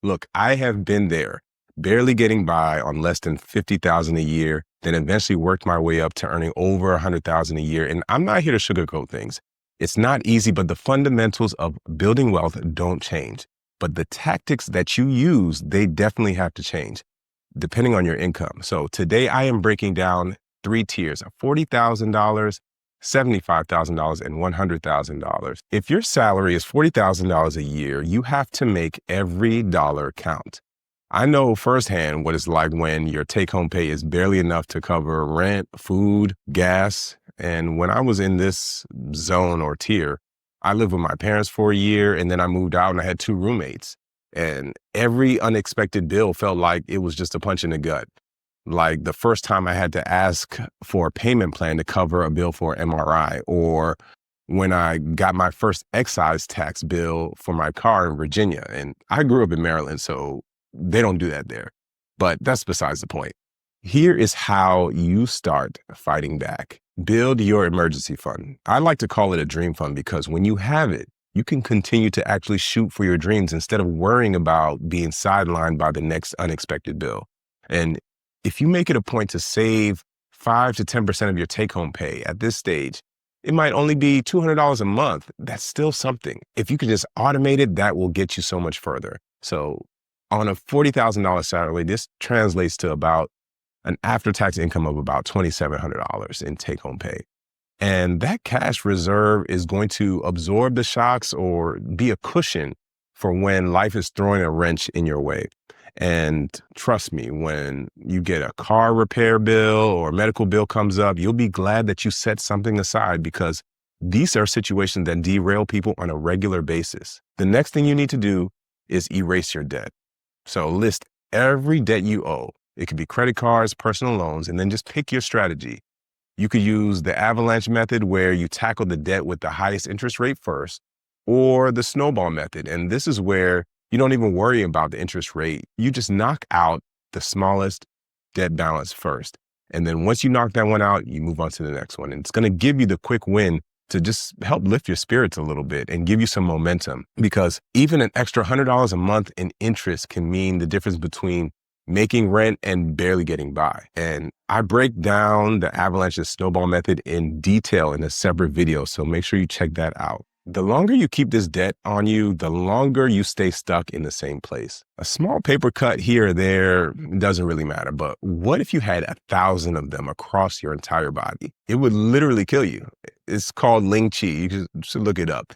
Look, I have been there, barely getting by on less than 50,000 a year, then eventually worked my way up to earning over 100,000 a year. And I'm not here to sugarcoat things. It's not easy, but the fundamentals of building wealth don't change. But the tactics that you use, they definitely have to change depending on your income. So today I am breaking down three tiers of $40,000, $75,000, and $100,000. If your salary is $40,000 a year, you have to make every dollar count. I know firsthand what it's like when your take-home pay is barely enough to cover rent, food, gas. And when I was in this zone or tier, I lived with my parents for a year and then I moved out and I had two roommates. And every unexpected bill felt like it was just a punch in the gut. Like the first time I had to ask for a payment plan to cover a bill for MRI, or when I got my first excise tax bill for my car in Virginia. And I grew up in Maryland, so they don't do that there. But that's besides the point. Here is how you start fighting back. Build your emergency fund. I like to call it a dream fund because when you have it, you can continue to actually shoot for your dreams instead of worrying about being sidelined by the next unexpected bill. And if you make it a point to save 5 to 10% of your take-home pay at this stage, it might only be $200 a month. That's still something. If you can just automate it, that will get you so much further. So on a $40,000 salary, this translates to about an after-tax income of about $2,700 in take-home pay. And that cash reserve is going to absorb the shocks or be a cushion for when life is throwing a wrench in your way. And trust me, when you get a car repair bill or medical bill comes up, you'll be glad that you set something aside because these are situations that derail people on a regular basis. The next thing you need to do is erase your debt. So list every debt you owe. It could be credit cards, personal loans, and then just pick your strategy. You could use the avalanche method where you tackle the debt with the highest interest rate first, or the snowball method. And this is where you don't even worry about the interest rate. You just knock out the smallest debt balance first. And then once you knock that one out, you move on to the next one. And it's going to give you the quick win to just help lift your spirits a little bit and give you some momentum. Because even an extra $100 a month in interest can mean the difference between making rent and barely getting by. And I break down the avalanche and snowball method in detail in a separate video, so make sure you check that out. The longer you keep this debt on you, the longer you stay stuck in the same place. A small paper cut here or there doesn't really matter, but what if you had 1,000 of them across your entire body? It would literally kill you. It's called Ling Chi. You should look it up.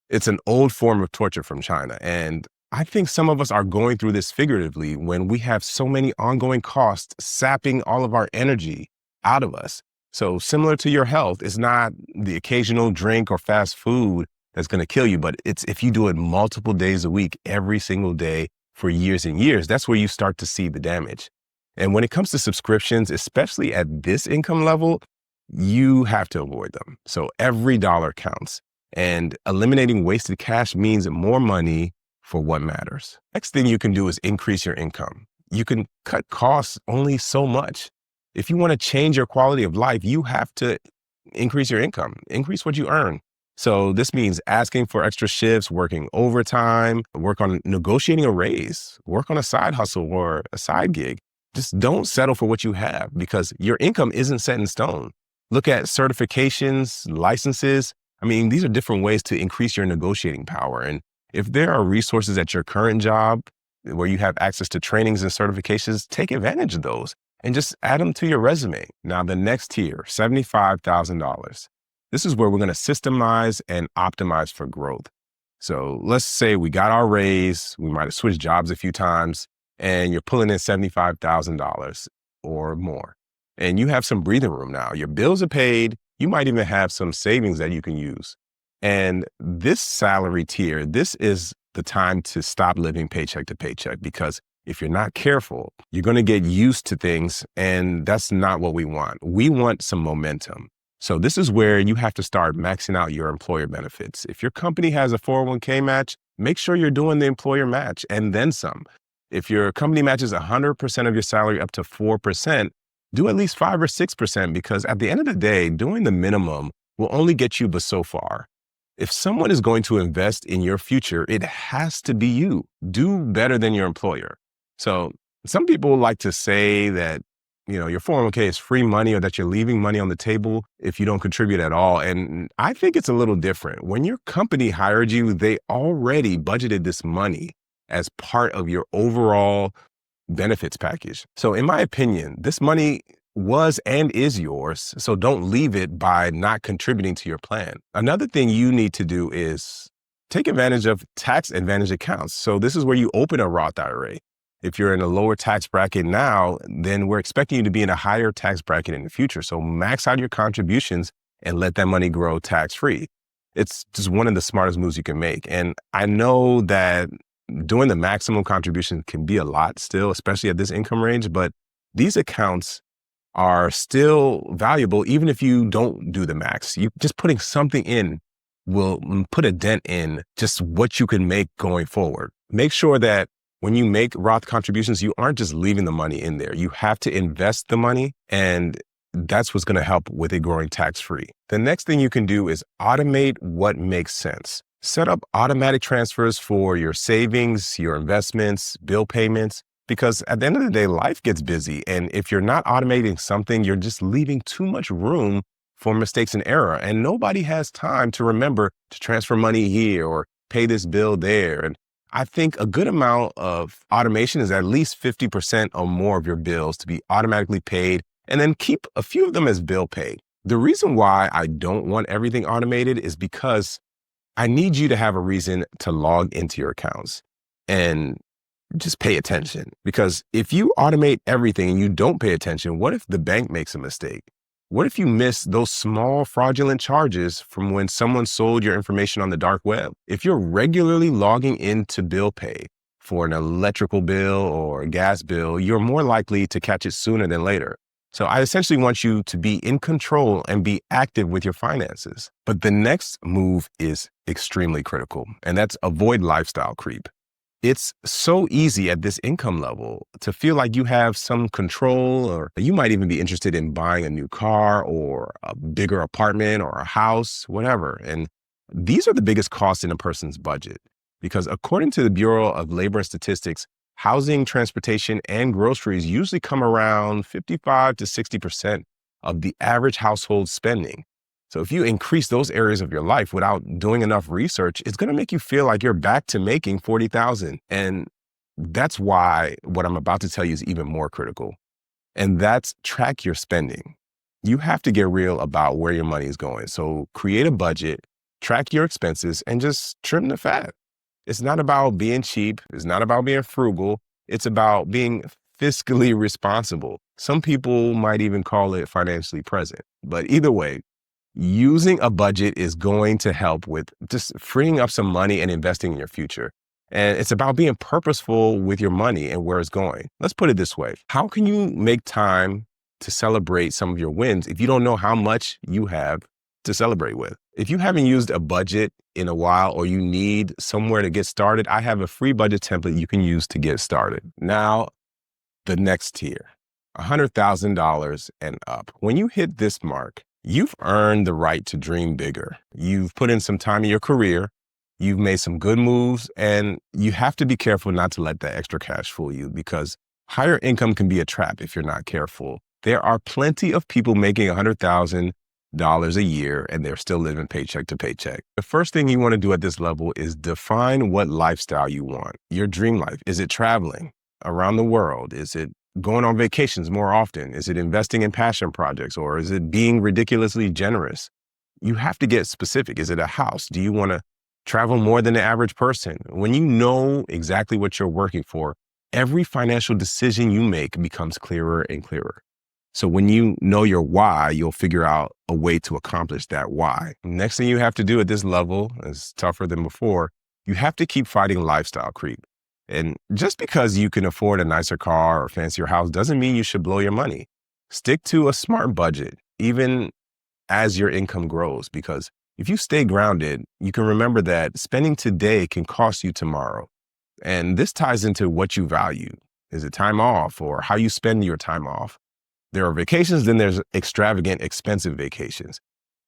It's an old form of torture from China, and I think some of us are going through this figuratively when we have so many ongoing costs sapping all of our energy out of us. So similar to your health, it's not the occasional drink or fast food that's going to kill you, but it's if you do it multiple days a week, every single day for years and years, that's where you start to see the damage. And when it comes to subscriptions, especially at this income level, you have to avoid them. So every dollar counts. And eliminating wasted cash means more money for what matters. Next thing you can do is increase your income. You can cut costs only so much. If you want to change your quality of life, you have to increase your income, increase what you earn. So this means asking for extra shifts, working overtime, work on negotiating a raise, work on a side hustle or a side gig. Just don't settle for what you have because your income isn't set in stone. Look at certifications, licenses. I mean, these are different ways to increase your negotiating power. And if there are resources at your current job where you have access to trainings and certifications, take advantage of those and just add them to your resume. Now, the next tier, $75,000. This is where we're going to systemize and optimize for growth. So let's say we got our raise, we might have switched jobs a few times, and you're pulling in $75,000 or more. And you have some breathing room now. Your bills are paid. You might even have some savings that you can use. And this salary tier, this is the time to stop living paycheck to paycheck, because if you're not careful, you're going to get used to things, and that's not what we want. We want some momentum. So this is where you have to start maxing out your employer benefits. If your company has a 401k match, make sure you're doing the employer match and then some. If your company matches 100% of your salary up to 4%, do at least 5 or 6%, because at the end of the day, doing the minimum will only get you but so far. If someone is going to invest in your future, it has to be you. Do better than your employer. So some people like to say that, your 401k is free money or that you're leaving money on the table if you don't contribute at all. And I think it's a little different. When your company hired you, they already budgeted this money as part of your overall benefits package. So in my opinion, this money was and is yours. So don't leave it by not contributing to your plan. Another thing you need to do is take advantage of tax advantage accounts. So this is where you open a Roth IRA. If you're in a lower tax bracket now, then we're expecting you to be in a higher tax bracket in the future. So max out your contributions and let that money grow tax-free. It's just one of the smartest moves you can make. And I know that doing the maximum contribution can be a lot still, especially at this income range, but these accounts are still valuable even if you don't do the max. You just putting something in will put a dent in just what you can make going forward. Make sure that when you make Roth contributions, you aren't just leaving the money in there. You have to invest the money, and that's what's going to help with it growing tax-free. The next thing you can do is automate what makes sense. Set up automatic transfers for your savings, your investments, bill payments, because at the end of the day, life gets busy. And if you're not automating something, you're just leaving too much room for mistakes and error. And nobody has time to remember to transfer money here or pay this bill there. And I think a good amount of automation is at least 50% or more of your bills to be automatically paid, and then keep a few of them as bill paid. The reason why I don't want everything automated is because I need you to have a reason to log into your accounts and just pay attention. Because if you automate everything and you don't pay attention, what if the bank makes a mistake? What if you miss those small fraudulent charges from when someone sold your information on the dark web? If you're regularly logging into bill pay for an electrical bill or a gas bill, you're more likely to catch it sooner than later. So I essentially want you to be in control and be active with your finances. But the next move is extremely critical, and that's avoid lifestyle creep. It's so easy at this income level to feel like you have some control, or you might even be interested in buying a new car or a bigger apartment or a house, whatever. And these are the biggest costs in a person's budget, because according to the Bureau of Labor and Statistics, housing, transportation, and groceries usually come around 55 to 60% of the average household spending. So if you increase those areas of your life without doing enough research, it's going to make you feel like you're back to making $40,000. And that's why what I'm about to tell you is even more critical. And that's track your spending. You have to get real about where your money is going. So create a budget, track your expenses, and just trim the fat. It's not about being cheap. It's not about being frugal. It's about being fiscally responsible. Some people might even call it financially present. But either way, using a budget is going to help with just freeing up some money and investing in your future. And it's about being purposeful with your money and where it's going. Let's put it this way. How can you make time to celebrate some of your wins if you don't know how much you have to celebrate with? If you haven't used a budget in a while, or you need somewhere to get started, I have a free budget template you can use to get started. Now, the next tier, $100,000 and up. When you hit this mark, you've earned the right to dream bigger. You've put in some time in your career, you've made some good moves, and you have to be careful not to let that extra cash fool you, because higher income can be a trap if you're not careful. There are plenty of people making $100,000 a year and they're still living paycheck to paycheck. The first thing you want to do at this level is define what lifestyle you want. Your dream life. Is it traveling around the world? Is it going on vacations more often? Is it investing in passion projects, or is it being ridiculously generous? You have to get specific. Is it a house? Do you want to travel more than the average person? When you know exactly what you're working for, every financial decision you make becomes clearer and clearer. So when you know your why, you'll figure out a way to accomplish that why. Next thing you have to do at this level is tougher than before. You have to keep fighting lifestyle creep. And just because you can afford a nicer car or fancier house doesn't mean you should blow your money. Stick to a smart budget, even as your income grows, because if you stay grounded, you can remember that spending today can cost you tomorrow. And this ties into what you value. Is it time off, or how you spend your time off? There are vacations, then there's extravagant, expensive vacations.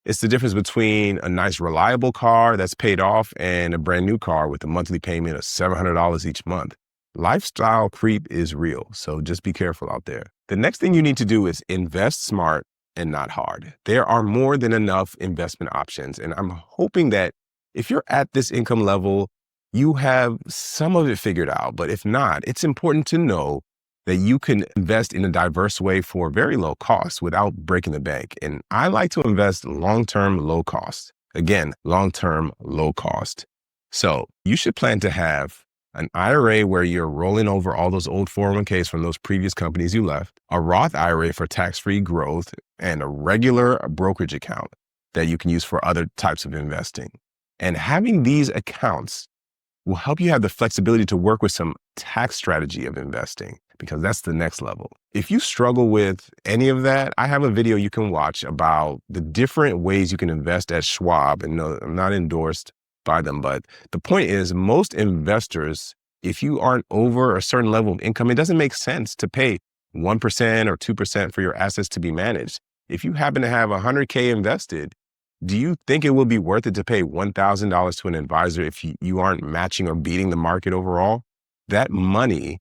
It's the difference between a nice, reliable car that's paid off and a brand new car with a monthly payment of $700 each month. Lifestyle creep is real, so just be careful out there. The next thing you need to do is invest smart and not hard. There are more than enough investment options, and I'm hoping that if you're at this income level, you have some of it figured out. But if not, it's important to know that you can invest in a diverse way for very low cost without breaking the bank. And I like to invest long-term, low cost. Again, long-term, low cost. So you should plan to have an IRA where you're rolling over all those old 401ks from those previous companies you left, a Roth IRA for tax-free growth, and a regular brokerage account that you can use for other types of investing. And having these accounts will help you have the flexibility to work with some tax strategy of investing, because that's the next level. If you struggle with any of that, I have a video you can watch about the different ways you can invest at Schwab. And no, I'm not endorsed by them, but the point is most investors, if you aren't over a certain level of income, it doesn't make sense to pay 1% or 2% for your assets to be managed. If you happen to have 100K invested, do you think it will be worth it to pay $1,000 to an advisor if you aren't matching or beating the market overall? That money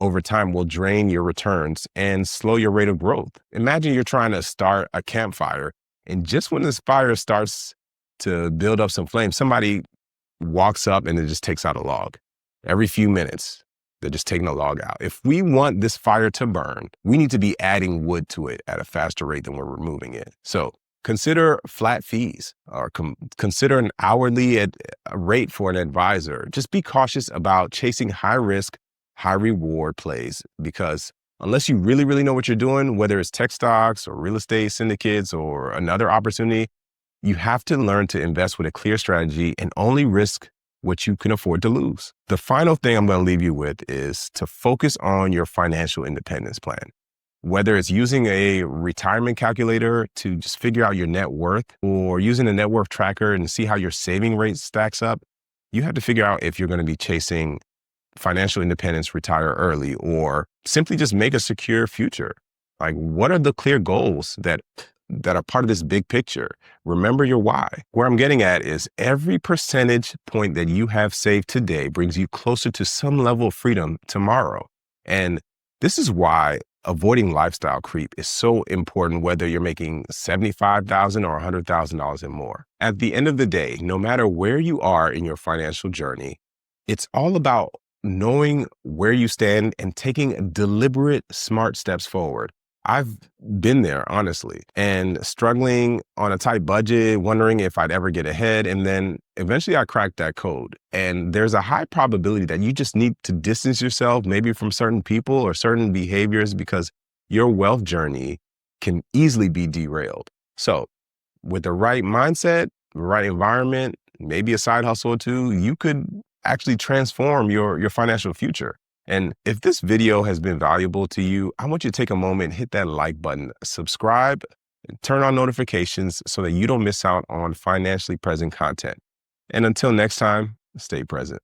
over time will drain your returns and slow your rate of growth. Imagine you're trying to start a campfire, and just when this fire starts to build up some flames, somebody walks up and it just takes out a log. Every few minutes, they're just taking a log out. If we want this fire to burn, we need to be adding wood to it at a faster rate than we're removing it. So consider flat fees, or consider an hourly rate for an advisor. Just be cautious about chasing high risk, high reward plays, because unless you really, really know what you're doing, whether it's tech stocks or real estate syndicates or another opportunity, you have to learn to invest with a clear strategy and only risk what you can afford to lose. The final thing I'm going to leave you with is to focus on your financial independence plan. Whether it's using a retirement calculator to just figure out your net worth, or using a net worth tracker and see how your saving rate stacks up, you have to figure out if you're going to be chasing financial independence, retire early, or simply just make a secure future. Like, what are the clear goals that are part of this big picture? Remember your why. Where I'm getting at is every percentage point that you have saved today brings you closer to some level of freedom tomorrow. And this is why avoiding lifestyle creep is so important, whether you're making $75,000 or $100,000 and more. At the end of the day, no matter where you are in your financial journey, it's all about knowing where you stand and taking deliberate, smart steps forward. I've been there, honestly, and struggling on a tight budget, wondering if I'd ever get ahead. And then eventually I cracked that code. And there's a high probability that you just need to distance yourself maybe from certain people or certain behaviors, because your wealth journey can easily be derailed. So with the right mindset, the right environment, maybe a side hustle or two, you could actually transform your financial future. And if this video has been valuable to you, I want you to take a moment and hit that like button, subscribe, and turn on notifications so that you don't miss out on financially present content. And until next time, stay present.